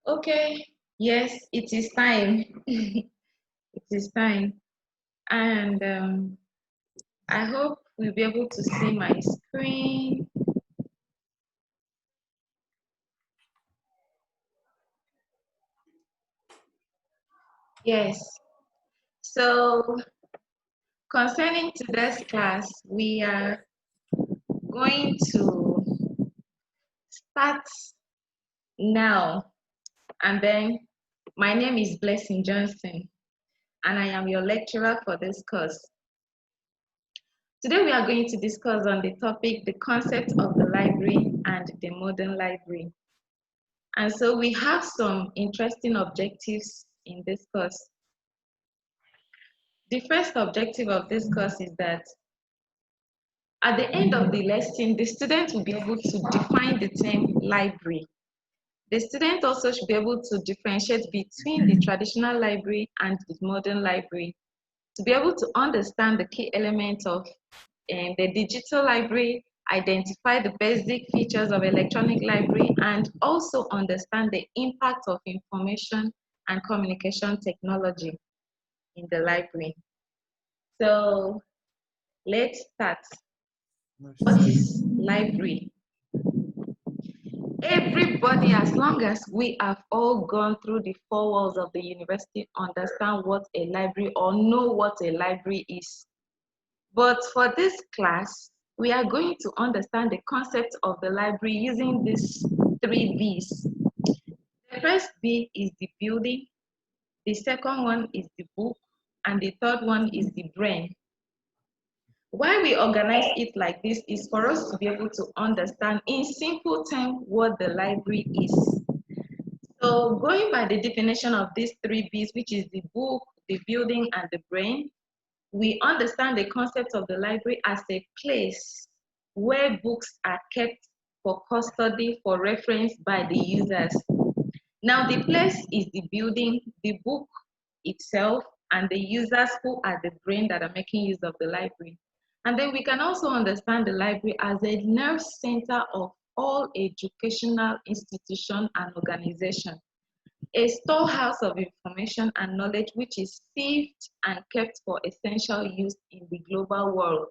Okay, yes, it is time. It is time. And I hope we'll be able to see my screen. Yes. So concerning today's class, we are going to start now. And then my name is Blessing Johnson, and I am your lecturer for this course. Today we are going to discuss on the topic, the concept of the library and the modern library. And so we have some interesting objectives in this course. The first objective of this course is that at the end of the lesson, the student will be able to define the term library. The student also should be able to differentiate between the traditional library and the modern library, to be able to understand the key elements of the digital library, identify the basic features of electronic library, and also understand the impact of information and communication technology in the library. So let's start. What is library? Everybody, as long as we have all gone through the four walls of the university, understand what a library or know what a library is. But for this class, we are going to understand the concept of the library using these three B's. The first B is the building, the second one is the book, and the third one is the brain. Why we organize it like this is for us to be able to understand in simple terms what the library is. So going by the definition of these three B's, which is the book, the building, and the brain, we understand the concept of the library as a place where books are kept for custody, for reference by the users. Now, the place is the building, the book itself, and the users who are the brain that are making use of the library. And then we can also understand the library as a nerve center of all educational institution and organization, a storehouse of information and knowledge which is saved and kept for essential use in the global world.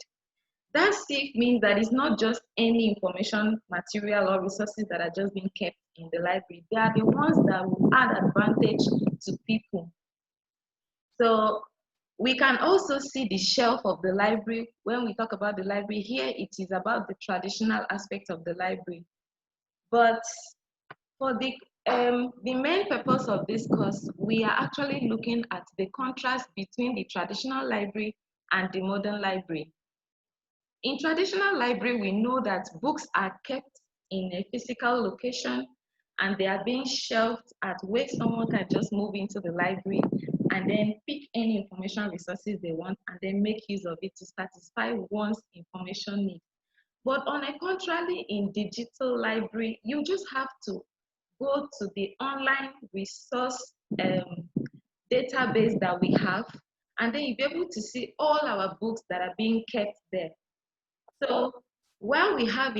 That safe means that it's not just any information, material, or resources that are just being kept in the library. They are the ones that will add advantage to people. So we can also see the shelf of the library. When we talk about the library here, it is about the traditional aspect of the library. But for the main purpose of this course, we are actually looking at the contrast between the traditional library and the modern library. In traditional library, we know that books are kept in a physical location and they are being shelved at where someone can just move into the library and then pick any information resources they want and then make use of it to satisfy one's information need. But on a contrary, in digital library, you just have to go to the online resource database that we have, and then you'll be able to see all our books that are being kept there. So while we have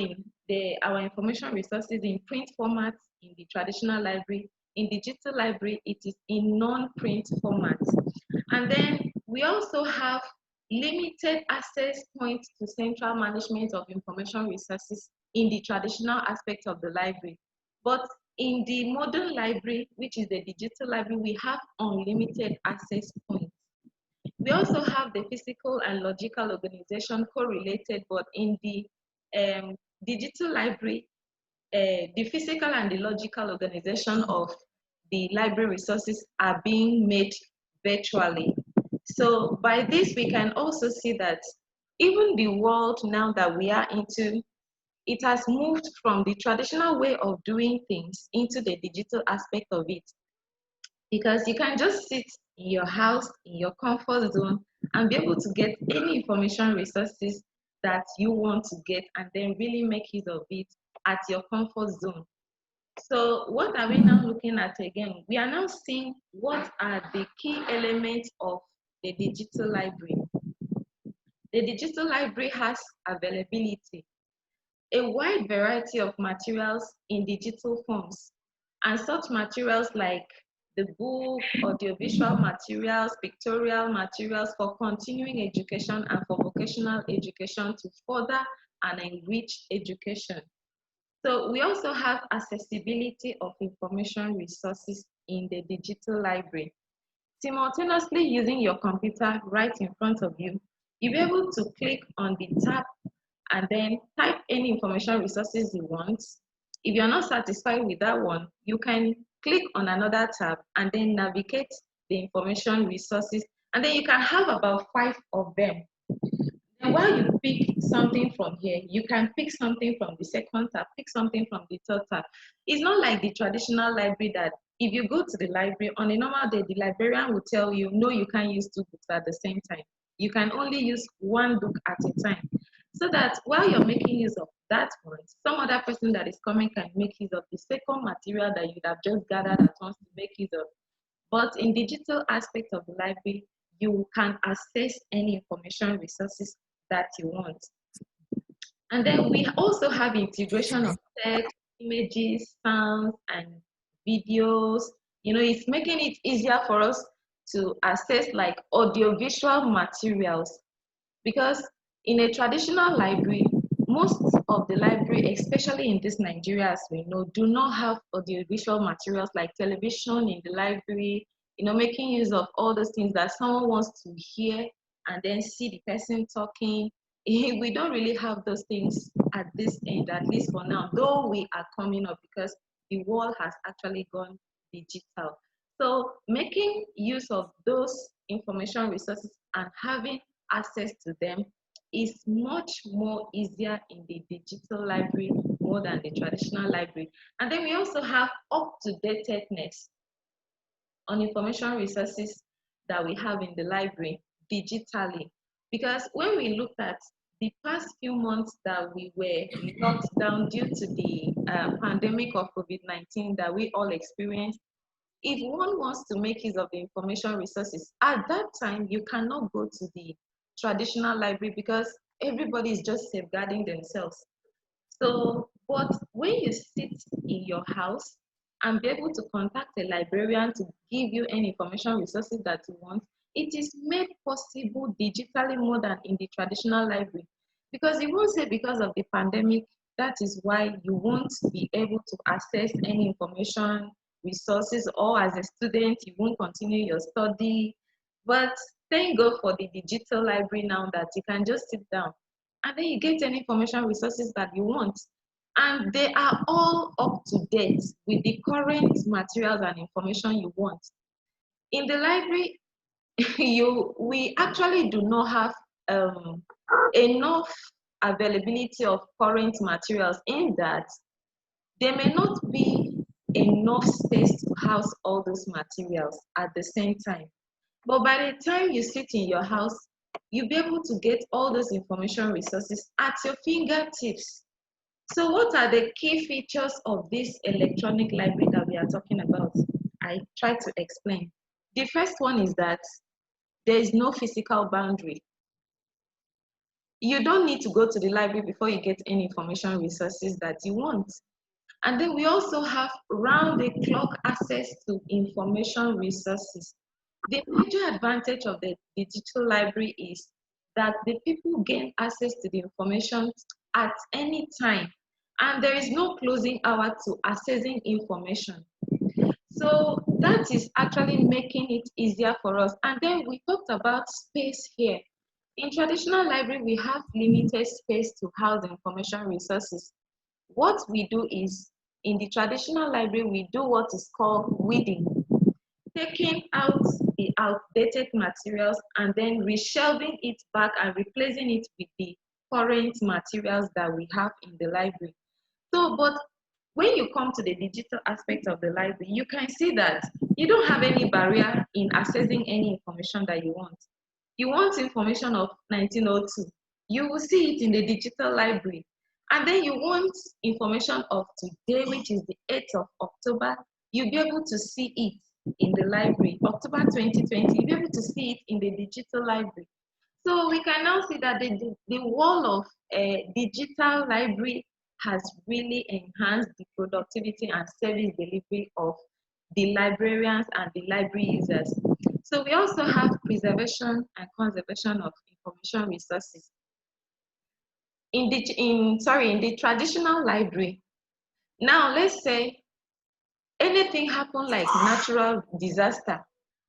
our information resources in print format in the traditional library, in digital library, it is in non-print format. And then we also have limited access points to central management of information resources in the traditional aspect of the library. But in the modern library, which is the digital library, we have unlimited access points. We also have the physical and logical organization correlated, but in the digital library, the physical and the logical organization of the library resources are being made virtually. So by this, we can also see that even the world now that we are into, it has moved from the traditional way of doing things into the digital aspect of it. Because you can just sit in your house, in your comfort zone, and be able to get any information resources that you want to get and then really make use of it at your comfort zone. So what are we now looking at again? We are now seeing what are the key elements of the digital library. The digital library has availability, a wide variety of materials in digital forms. And such materials like the book, audiovisual materials, pictorial materials for continuing education and for vocational education to further and enrich education. So we also have accessibility of information resources in the digital library. Simultaneously using your computer right in front of you, you'll be able to click on the tab and then type any information resources you want. If you're not satisfied with that one, you can click on another tab and then navigate the information resources, and then you can have about 5 of them. And while you pick something from here, you can pick something from the second tab, pick something from the third tab. It's not like the traditional library that if you go to the library on a normal day, the librarian will tell you, no, you can't use 2 books at the same time. You can only use 1 book at a time. So that while you're making use of that one, some other person that is coming can make use of the second material that you'd have just gathered at once to make use of. But in digital aspect of the library, you can access any information resources that you want. And then we also have integration of text, images, sounds, and videos. It's making it easier for us to access like audiovisual materials, because in a traditional library, most of the library, especially in this Nigeria, as we know, do not have audiovisual materials like television in the library, making use of all those things that someone wants to hear and then see the person talking. We don't really have those things at this end, at least for now, though we are coming up because the world has actually gone digital. So making use of those information resources and having access to them is much more easier in the digital library more than the traditional library. And then we also have up-to-datedness on information resources that we have in the library digitally. Because when we looked at the past few months that we were locked down due to the pandemic of COVID-19 that we all experienced, if one wants to make use of the information resources, at that time, you cannot go to the traditional library because everybody is just safeguarding themselves. So, but when you sit in your house and be able to contact a librarian to give you any information resources that you want, it is made possible digitally more than in the traditional library. Because you won't say because of the pandemic, that is why you won't be able to access any information resources, or as a student, you won't continue your study. But thank God for the digital library now that you can just sit down and then you get any information resources that you want. And they are all up to date with the current materials and information you want. In the library, we actually do not have enough availability of current materials, in that there may not be enough space to house all those materials at the same time. But by the time you sit in your house, you'll be able to get all those information resources at your fingertips. So what are the key features of this electronic library that we are talking about? I try to explain. The first one is that there is no physical boundary. You don't need to go to the library before you get any information resources that you want. And then we also have round-the-clock access to information resources. The major advantage of the digital library is that the people gain access to the information at any time, and there is no closing hour to accessing information. So that is actually making it easier for us. And then we talked about space here. In traditional library, we have limited space to house information resources. What we do is, in the traditional library, we do what is called weeding, taking out the outdated materials and then reshelving it back and replacing it with the current materials that we have in the library. So, but when you come to the digital aspect of the library, you can see that you don't have any barrier in accessing any information that you want. You want information of 1902, you will see it in the digital library. And then you want information of today, which is the 8th of October, you'll be able to see it in the library. October 2020, you'll be able to see it in the digital library. So we can now see that the wall of a digital library has really enhanced the productivity and service delivery of the librarians and the library users. So we also have preservation and conservation of information resources. In the traditional library, now let's say anything happen like natural disaster,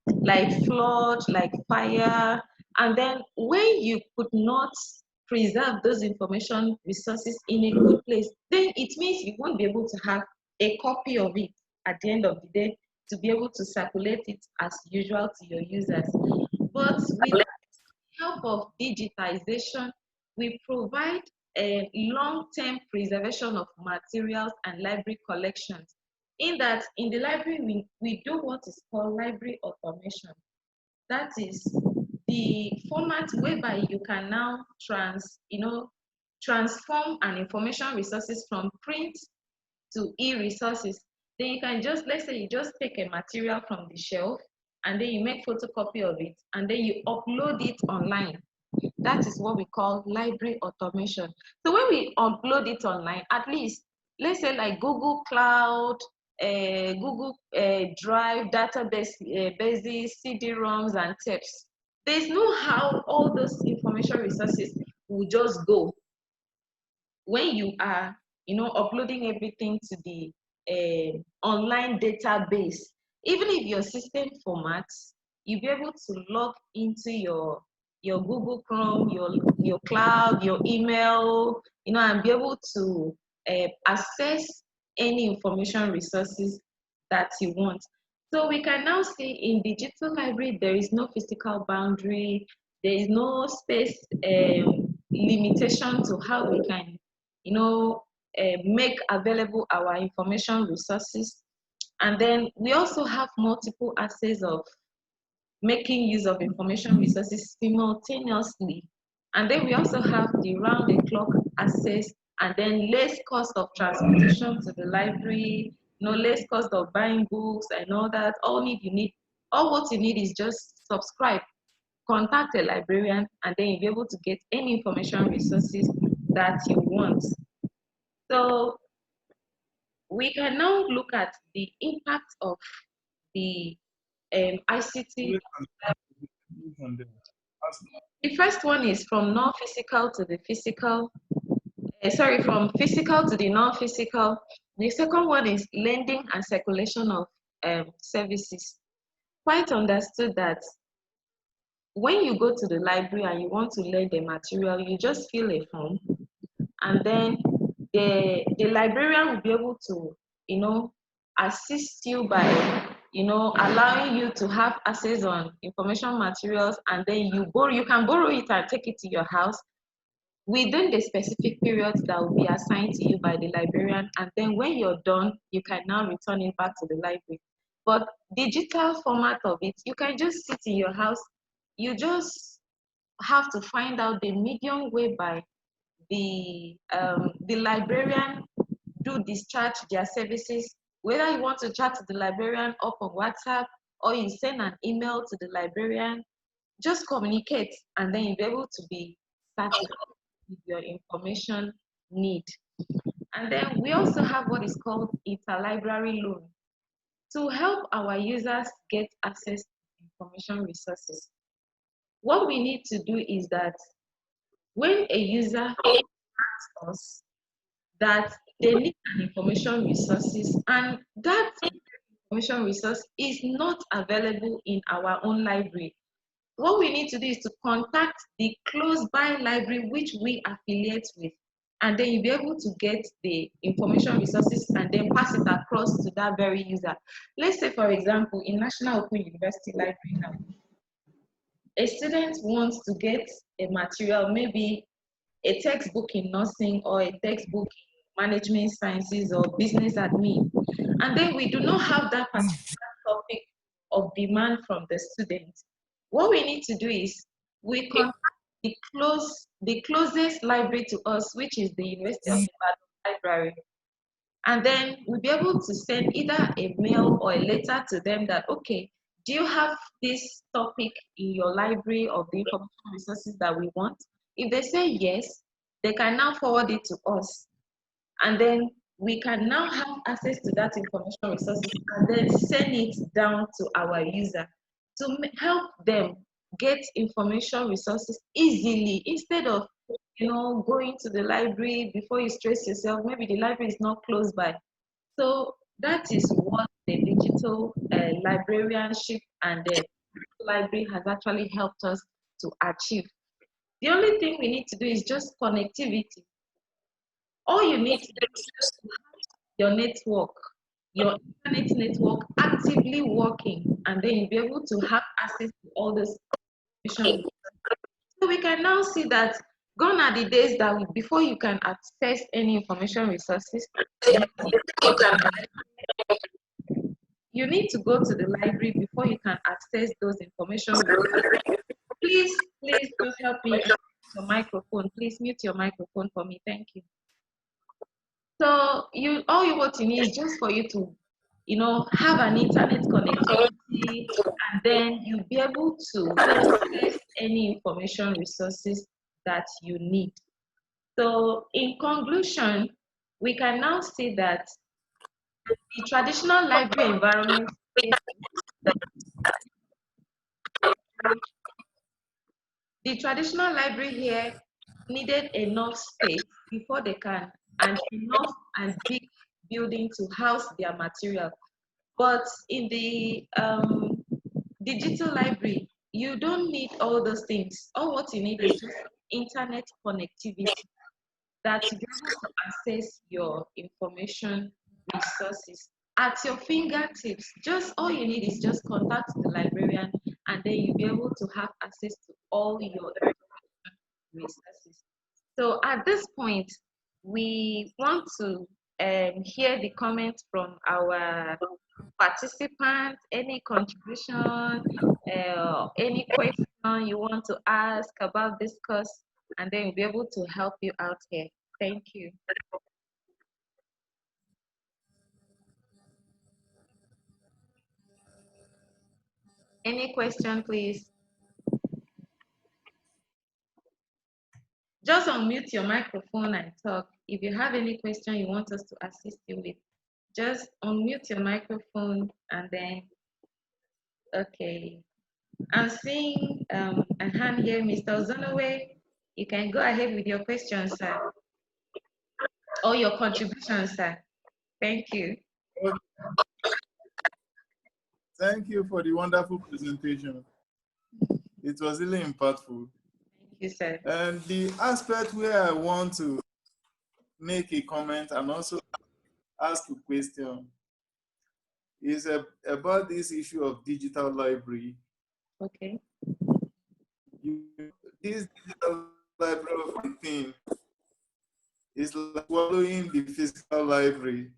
like flood, like fire, and then when you could not preserve those information resources in a good place, then it means you won't be able to have a copy of it at the end of the day to be able to circulate it as usual to your users. But with the help of digitization, we provide a long-term preservation of materials and library collections. In that, in the library, we do what is called library automation. That is the format whereby you can now transform an information resources from print to e-resources. Then you can just, let's say you just take a material from the shelf and then you make photocopy of it and then you upload it online. That is what we call library automation. So when we upload it online, at least, let's say like Google Cloud, Google Drive, database bases, CD-ROMs, and tapes. There's no how all those information resources will just go when you are, uploading everything to the online database. Even if your system formats, you'll be able to log into your Google Chrome, your cloud, your email, and be able to access any information resources that you want. So we can now say in digital library, there is no physical boundary, there is no space limitation to how we can, make available our information resources. And then we also have multiple access of making use of information resources simultaneously. And then we also have the round-the-clock access and then less cost of transportation to the library, less cost of buying books and all that. All what you need is just subscribe, contact a librarian, and then you'll be able to get any information resources that you want. So we can now look at the impact of the ICT. The first one is from non-physical to the physical, from physical to the non-physical. The second one is lending and circulation of services. Quite understood that when you go to the library and you want to lend a material, you just fill a form, and then the librarian will be able to, assist you by, allowing you to have access on information materials, and then you can borrow it and take it to your house within the specific periods that will be assigned to you by the librarian. And then when you're done, you can now return it back to the library. But digital format of it, you can just sit in your house. You just have to find out the medium whereby the librarian do discharge their services, whether you want to chat to the librarian up on WhatsApp or you send an email to the librarian, just communicate and then you'll be able to be satisfied with your information need. And then we also have what is called interlibrary loan to help our users get access to information resources. What we need to do is that when a user asks us that they need an information resources and that information resource is not available in our own library, what we need to do is to contact the close by library which we affiliate with, and then you'll be able to get the information resources and then pass it across to that very user. Let's say, for example, in National Open University Library now, a student wants to get a material, maybe a textbook in nursing or a textbook in management sciences or business admin, and then we do not have that particular topic of demand from the students. What we need to do is we contact the closest library to us, which is the University of Ibadan Library, and then we'll be able to send either a mail or a letter to them that, okay, do you have this topic in your library of the information resources that we want? If they say yes, they can now forward it to us. And then we can now have access to that information resources and then send it down to our user to help them get information resources easily instead of going to the library before you stress yourself. Maybe the library is not close by. So that is what the digital librarianship and the library has actually helped us to achieve. The only thing we need to do is just connectivity. All you need to do is just your network, your internet network actively working, and then you'll be able to have access to all this information. So we can now see that gone are the days that before you can access any information resources, you need to go to the library before you can access those information resources. Please do help me mute your microphone. Please mute your microphone for me. Thank you. So what you need is just for you to, have an internet connectivity, and then you'll be able to access any information resources that you need. So in conclusion, we can now see that the traditional library environment here needed enough space before they can, and enough and big building to house their material. But in the digital library, you don't need all those things. All what you need is just internet connectivity that you be able to access your information resources at your fingertips. Just all you need is just contact the librarian, and then you'll be able to have access to all your resources. So at this point, we want to hear the comments from our participants, any contribution, any question you want to ask about this course, and then we'll be able to help you out here. Thank you. Any question, please? Just unmute your microphone and talk. If you have any question you want us to assist you with, just unmute your microphone and then, okay. I'm seeing a hand here, Mr. Ozonowe. You can go ahead with your question, sir, or your contribution, sir. Thank you. Thank you for the wonderful presentation. It was really impactful. Thank you, sir. And the aspect where I want to make a comment and also ask a question is about this issue of digital library. Okay. This digital library of the thing is like swallowing the physical library.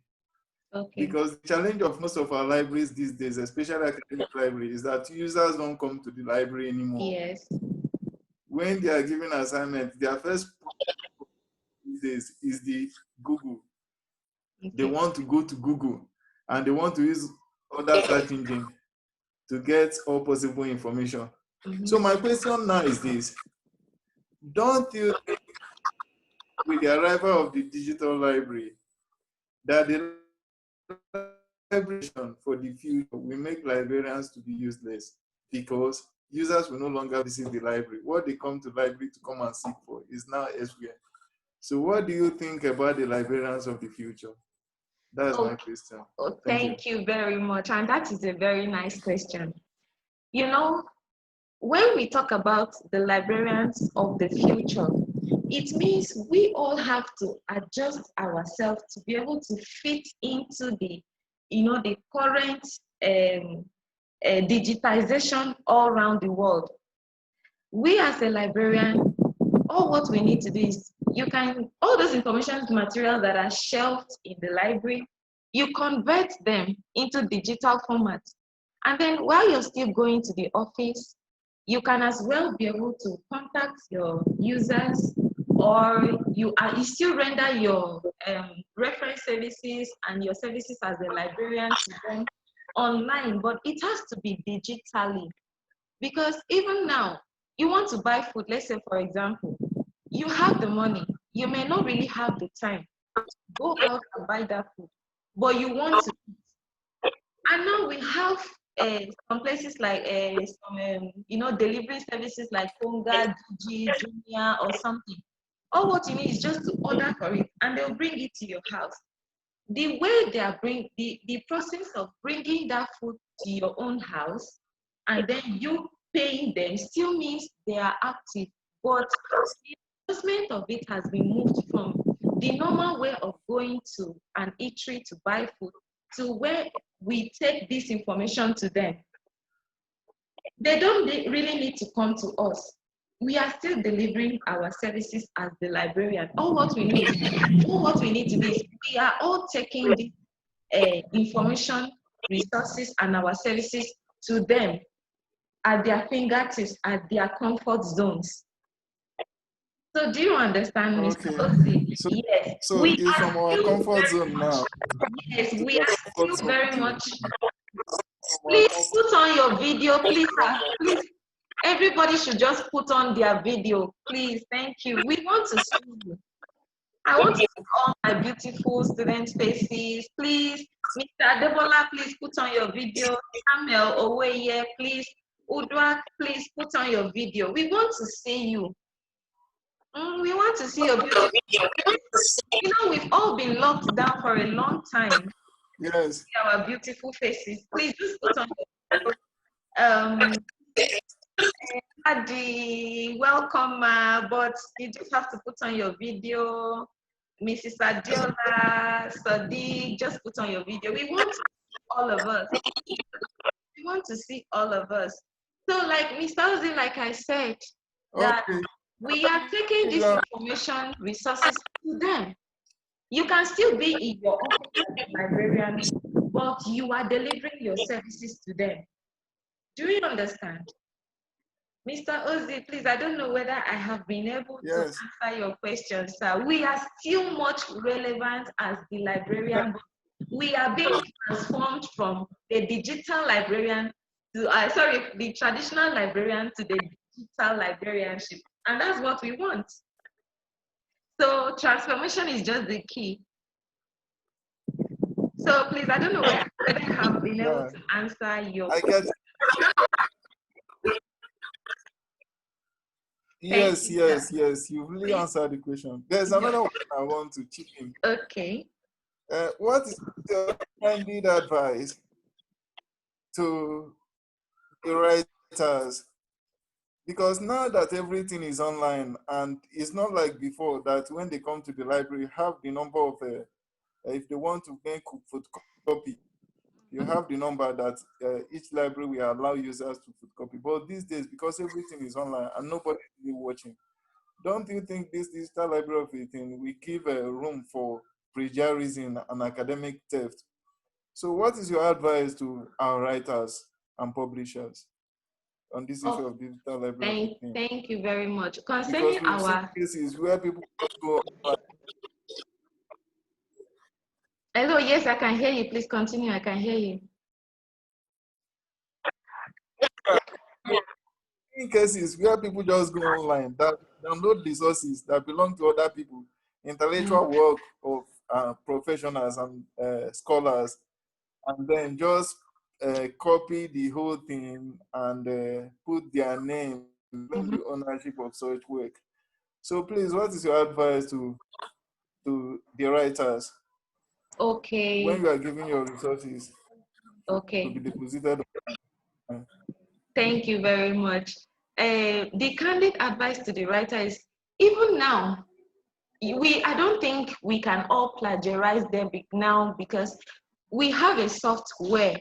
Okay. Because the challenge of most of our libraries these days, especially academic libraries, is that users don't come to the library anymore. Yes. When they are given assignment, their first these days is the Google. Okay. They want to go to Google and they want to use other search engine to get all possible information. Mm-hmm. So my question now is this: don't you think with the arrival of the digital library that the library for the future will make librarians to be useless, because users will no longer visit the library? What they come to the library to come and seek for is now elsewhere. So what do you think about the librarians of the future? That's my question. Thank you very much. And that is a very nice question. You know, when we talk about the librarians of the future, it means we all have to adjust ourselves to be able to fit into the, the current digitization all around the world. We as a librarian, all what we need to do is, all those information materials that are shelved in the library, you convert them into digital formats. And then while you're still going to the office, you can as well be able to contact your users, or you still render your reference services and your services as a librarian to them online, but it has to be digitally. Because even now, you want to buy food, let's say for example, you have the money, you may not really have the time go out and buy that food, but you want to eat. And now we have some places like delivery services like Konga, Gigi, Jumia, or something. All what you need is just to order for it, and they'll bring it to your house. The way they are the process of bringing that food to your own house, and then you paying them still means they are active, but the enforcement of it has been moved from the normal way of going to an eatery to buy food to where we take this information to them. They don't really need to come to us. We are still delivering our services as the librarian. All what we need to do is we are all taking the information, resources, and our services to them at their fingertips, at their comfort zones. So do you understand, Mr. Osi? Yes. So it's from our comfort zone now. Yes, we are still very much. Please put on your video, please. Please, everybody should just put on their video, please. Thank you. We want to see you. I want to see all my beautiful student faces. Please, Mr. Adebola, please put on your video. Samuel Oweye, please. Udwa, please put on your video. We want to see you. We want to see your beautiful. You know, we've all been locked down for a long time. Yes. See our beautiful faces. Please just put on your Adi, welcome, but you just have to put on your video. Mrs. Adiola, Sadiq, just put on your video. We want to see all of us. We want to see all of us. So, like Mr. Ozzy, like I said, that we are taking this information, resources to them. You can still be in your office as a librarian, but you are delivering your services to them. Do you understand? Mr. Ozzy, please, I don't know whether I have been able to answer your questions, sir. We are still much relevant as the librarian. We are being transformed from the digital librarian to, the traditional librarian to the digital librarianship. And that's what we want. So transformation is just the key. So please, I don't know whether I have been able to answer your question. Yes, you've really answered the question. There's another one I want to chip in. Okay. What is your candid advice to the writers? Because now that everything is online, and it's not like before that when they come to the library, have the number of, if they want to make photocopy, you have the number that each library will allow users to photocopy. But these days, because everything is online and nobody is really watching, don't you think this digital library of a thing will give a room for plagiarism and academic theft? So what is your advice to our writers and publishers on this issue of digital library? Thank you very much. Concerning our cases where people go online. Hello, yes, I can hear you. Please continue. I can hear you. In cases where people just go online, that download resources that belong to other people, intellectual work of professionals and scholars, and then just copy the whole thing and put their name on the ownership of such work. So please, what is your advice to the writers? Okay. When you are giving your resources to be deposited. Thank you very much. The candid advice to the writer is, even now, I don't think we can all plagiarize them now, because we have a software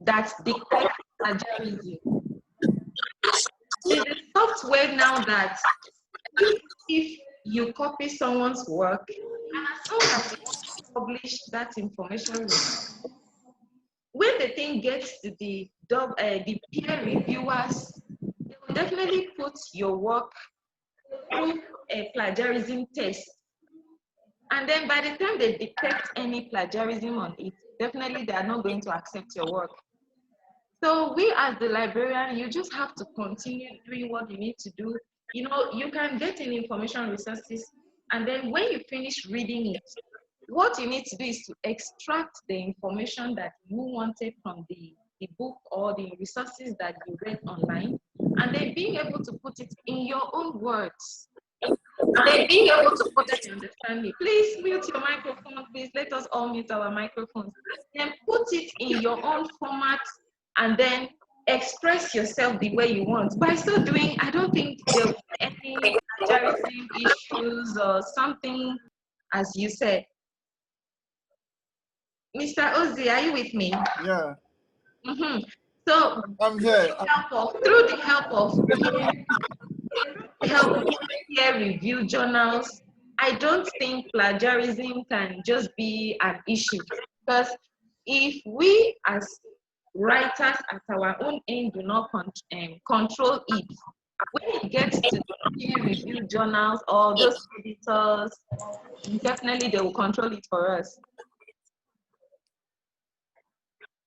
that detects plagiarism. There's a software now that if you copy someone's work, and as long as you publish that information, when the thing gets to the peer reviewers, they will definitely put your work through a plagiarism test. And then by the time they detect any plagiarism on it, definitely they are not going to accept your work. So we as the librarian, you just have to continue doing what you need to do. You know, you can get in information resources, and then when you finish reading it, what you need to do is to extract the information that you wanted from the book or the resources that you read online, and then being able to put it in your own words. And then being able to put it, you understand me. Please mute your microphone, please. Let us all mute our microphones. Then put it in your own format and then express yourself the way you want. By so doing, I don't think there will be any plagiarism issues or something, as you said. Mr. Ozzy, are you with me? Yeah. Mm-hmm. So I'm here. through the help of peer review journals, I don't think plagiarism can just be an issue, because if we as writers at our own end do not control it, when it gets to peer review journals or those editors, definitely they will control it for us.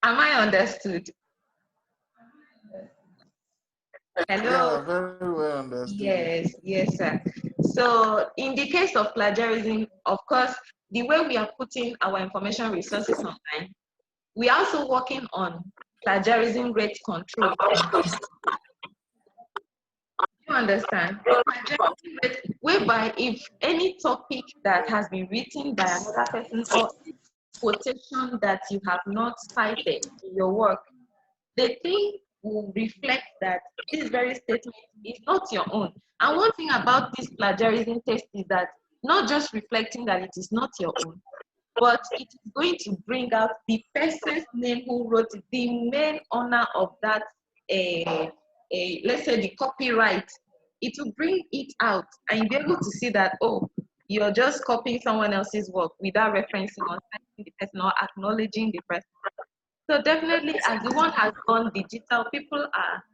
Am I understood? Hello? Yeah, very well understood. Yes, yes, sir. So in the case of plagiarism, of course, the way we are putting our information resources online, we are also working on plagiarism rate control. You understand? Plagiarism rate, whereby if any topic that has been written by another person or quotation that you have not cited in your work, the thing will reflect that this very statement is not your own. And one thing about this plagiarism test is that not just reflecting that it is not your own, but it is going to bring out the person's name who wrote it, the main owner of that, let's say the copyright. It will bring it out and you'll be able to see that, oh, you're just copying someone else's work without referencing or citing the person or acknowledging the person. So definitely, as the one has gone digital, people are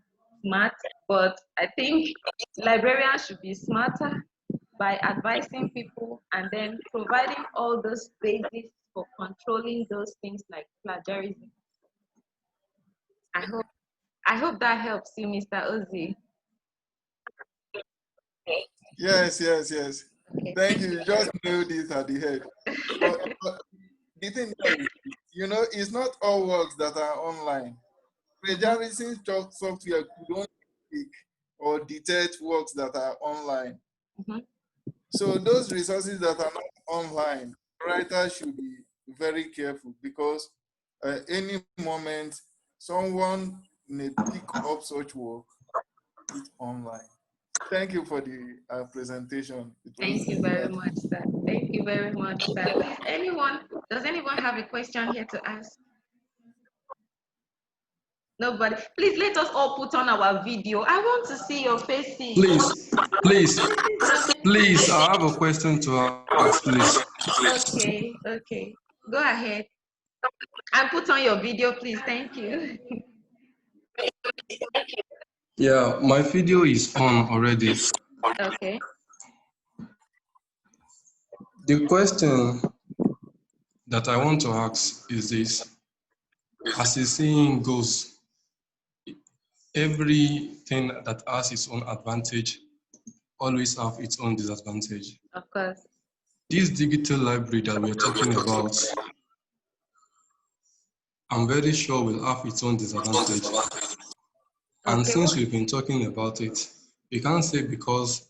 smart, but I think librarians should be smarter by advising people and then providing all those basics for controlling those things like plagiarism. I hope I hope that helps you, Mr. Ozzy. Yes, yes, yes. Okay. Thank you. You just nailed it at the head. But the thing is, it's not all works that are online. Plagiarism software could only pick or detect works that are online. Mm-hmm. So those resources that are not online, writers should be very careful, because any moment someone may pick up such work, it's online. Thank you for the presentation. It Thank was you very much, insightful. sir. Thank you very much, sir. Please, does anyone have a question here to ask? Nobody. Please let us all put on our video. I want to see your faces. Please, please, please, I have a question to ask, please. Okay, okay. Go ahead. And put on your video, please. Thank you. Yeah, my video is on already. Okay. The question that I want to ask is this. As the saying goes, everything that has its own advantage always have its own disadvantage. Of course. This digital library that we're talking about, I'm very sure will have its own disadvantage. And Okay. since we've been talking about it, we can't say because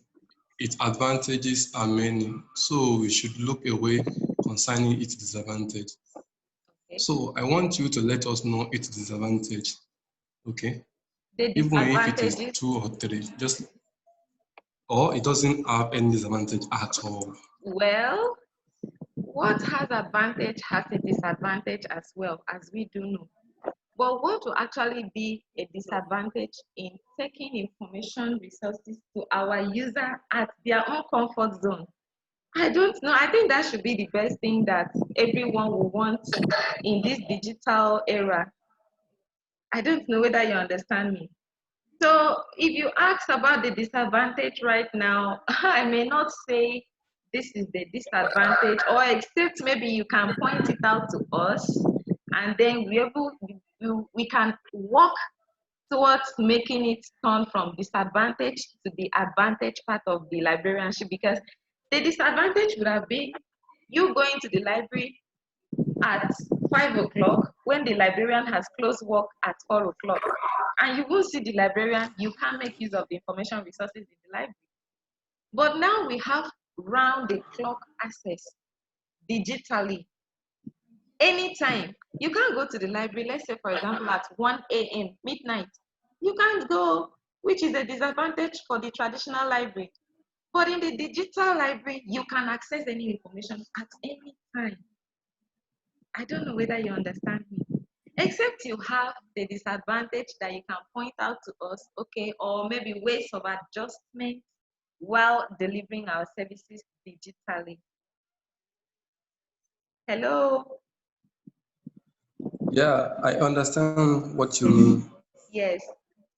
its advantages are many, so we should look away concerning its disadvantage. Okay. So I want you to let us know its disadvantage, okay? The Even if it is disadvantages. 2 or 3, just, or it doesn't have any disadvantage at all. Well, what has advantage has a disadvantage as well, as we do know. But what will actually be a disadvantage in taking information resources to our user at their own comfort zone? I don't know. I think that should be the best thing that everyone will want in this digital era. I don't know whether you understand me. So if you ask about the disadvantage right now, I may not say this is the disadvantage, or except maybe you can point it out to us, and then we can work towards making it turn from disadvantage to the advantage part of the librarianship, because the disadvantage would have been You going to the library at 5 o'clock when the librarian has closed work at 4 o'clock. And you won't see the librarian, you can't make use of the information resources in the library. But now we have round the clock access digitally. Anytime. You can't go to the library, let's say, for example, at 1 a.m., midnight. You can't go, which is a disadvantage for the traditional library. But in the digital library, you can access any information at any time. I don't know whether you understand me. Except you have the disadvantage that you can point out to us, okay, or maybe ways of adjustment while delivering our services digitally. Hello? Yeah, I understand what you mean. Yes.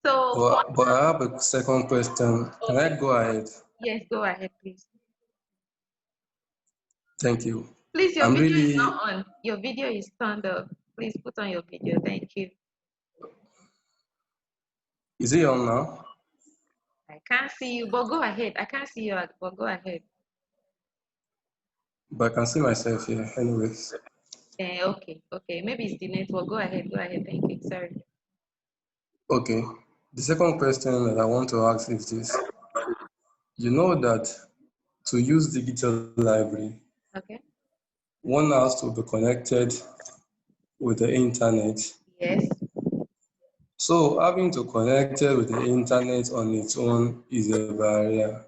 So, for But I have a second question. Can I okay, go ahead? yes, go ahead, please. Thank you. Please, your I'm video is not really, on. Your video is turned up. Please put on your video. Thank you. is it on now? I can't see you, but go ahead. I can't see you, but go ahead. But I can see myself here anyways. Okay, okay. Maybe it's the network. Go ahead, go ahead. Thank you. Sorry. Okay. The second question that I want to ask is this. You know that to use digital library, Okay. one has to be connected with the internet. Yes. So having to connect it with the internet on its own is a barrier. Oh,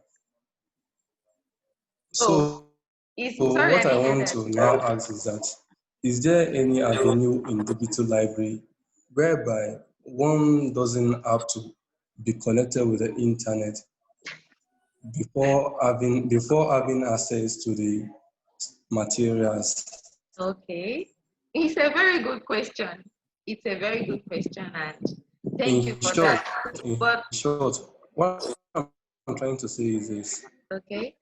So is what I sorry, I want didn't to hear now that. ask is that, is there any avenue in digital library whereby one doesn't have to be connected with the internet before having access to the materials? Okay. It's a very good question. It's a very good question, and thank you for that. In But short, what I'm trying to say is this. okay.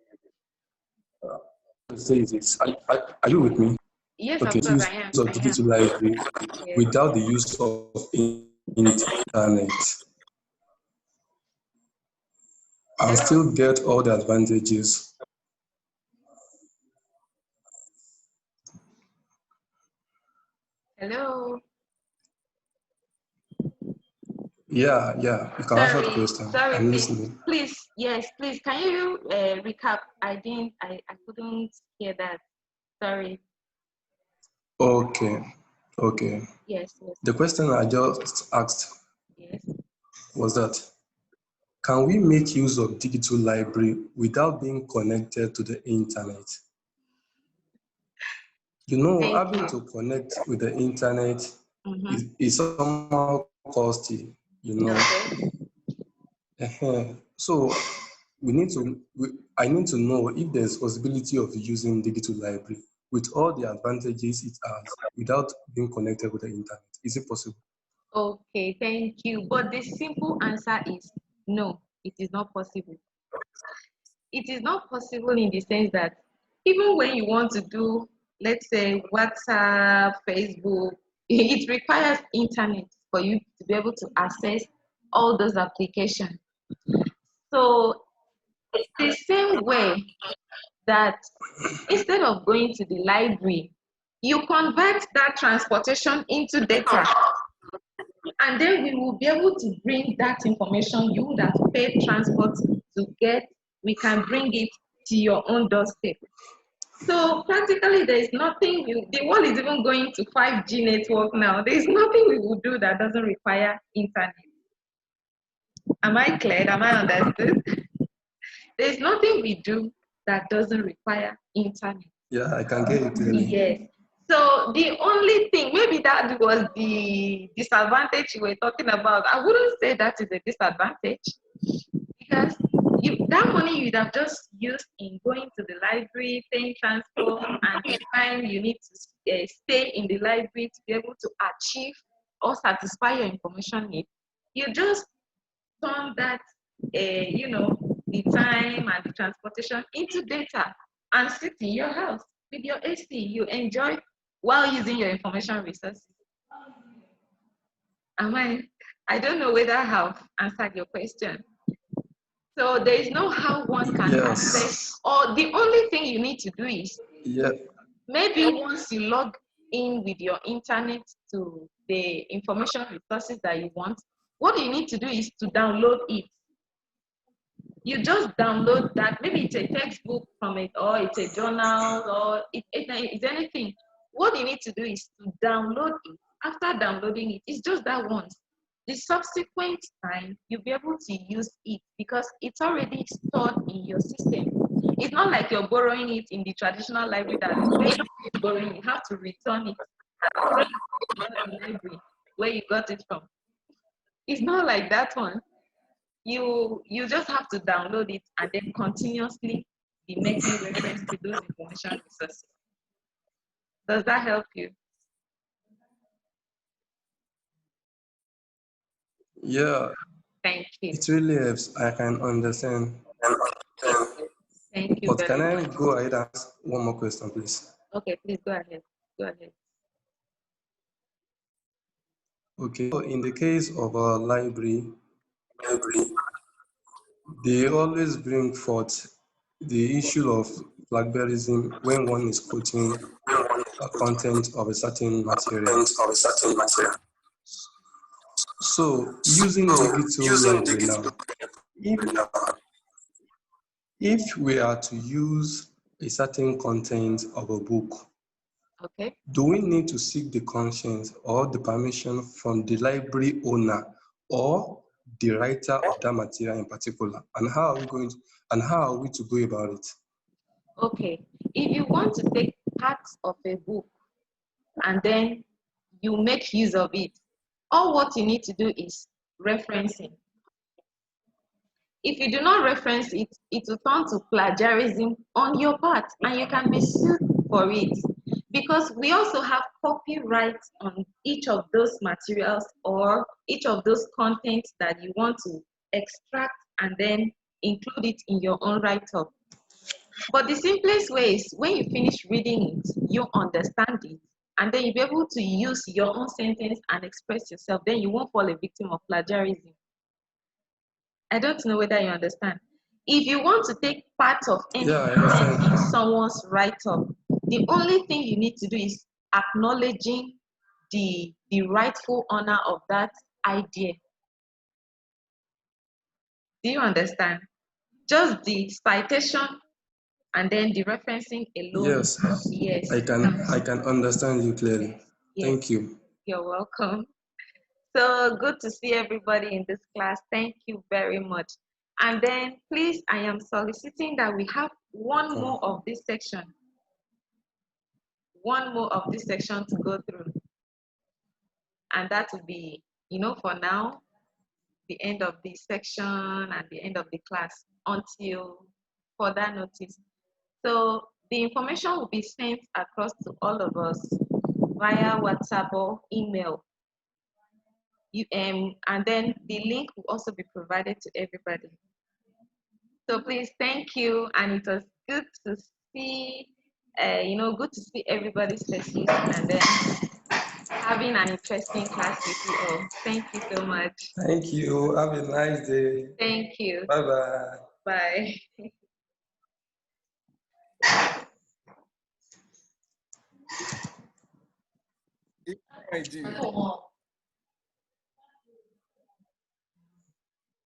Are you with me? Yes, of Okay, course use I am. of I am. digital library Yes. without the use of internet and Hello. still get all the advantages. Hello. Yeah, you can answer the Sorry. question. Sorry, I'm please. listening. Please. Yes, please. Can you recap? I couldn't hear that. Sorry. Okay, okay. Yes, yes, The question I just asked yes. was that, can we make use of digital library without being connected to the internet? You know, Thank having you. to connect with the internet Mm-hmm. is somehow costly, you know. Okay. So I need to know if there's possibility of using digital library with all the advantages it has without being connected with the internet. Is it possible? Okay, thank you. But the simple answer is no, it is not possible. It is not possible in the sense that even when you want to do, let's say, WhatsApp, Facebook, it requires internet for you to be able to access all those applications. So it's the same way that instead of going to the library, you convert that transportation into data, and then we will be able to bring that information you would have paid transport to get, we can bring it to your own doorstep. So practically there is nothing, the world is even going to 5G network now. There is nothing we will do that doesn't require internet. Am I clear? Am I understood? There is nothing we do that doesn't require internet. Yeah, I can get you clearly. Yes. So the only thing, maybe that was the disadvantage you were talking about. I wouldn't say that is a disadvantage because that money you'd have just used in going to the library, paying transport, and the time you need to stay in the library to be able to achieve or satisfy your information need. You just turn that, the time and the transportation into data and sit in your house with your AC. You enjoy while using your information resources. Am I don't know whether I have answered your question. So there is no how one can access, Yes. or the only thing you need to do is Yeah. Maybe once you log in with your internet to the information resources that you want, what you need to do is to download it. You just download that. Maybe it's a textbook from it, or it's a journal, or it's anything. What you need to do is to download it. After downloading it, it's just that once. The subsequent time, you'll be able to use it because it's already stored in your system. It's not like you're borrowing it in the traditional library that when you're borrowing, you have to return it. The library where you got it from. It's not like that one. You just have to download it and then continuously be making reference to those information resources. Does that help you? Yeah, Thank you. it really helps. I can understand. Thank you But very can I much. go ahead and ask one more question, please? Okay, please go ahead. Go ahead. Okay, so in the case of a library, they always bring forth the issue of plagiarism when one is quoting a content of a certain material. So using digital library now, if, if we are to use a certain content of a book, Okay. do we need to seek the consent or the permission from the library owner or the writer of that material in particular? And how are we to go about it? Okay. If you want to take parts of a book and then you make use of it, all what you need to do is referencing. If you do not reference it, it will turn to plagiarism on your part and you can be sued for it. Because we also have copyright on each of those materials or each of those contents that you want to extract and then include it in your own write-up. But the simplest way is when you finish reading it, you understand it, and then you'll be able to use your own sentence and express yourself. Then you won't fall a victim of plagiarism. I don't know whether you understand. If you want to take part of any Yeah, I content in understand. someone's write-up, the only thing you need to do is acknowledging the rightful owner of that idea. Do you understand? Just the citation and then the referencing alone. Yes, Yes. I can understand you clearly. Yes. Thank you. You're welcome. So good to see everybody in this class. Thank you very much. And then please, I am soliciting that we have one more of this section. One more of this section to go through. And that will be, for now, the end of the section and the end of the class until further notice. So the information will be sent across to all of us via WhatsApp or email. And then the link will also be provided to everybody. So please, thank you, and it was good to see, good to see everybody's faces, and then having an interesting class with you all. Thank you so much. Thank you. Have a nice day. Thank you. Bye-bye. Bye. IG.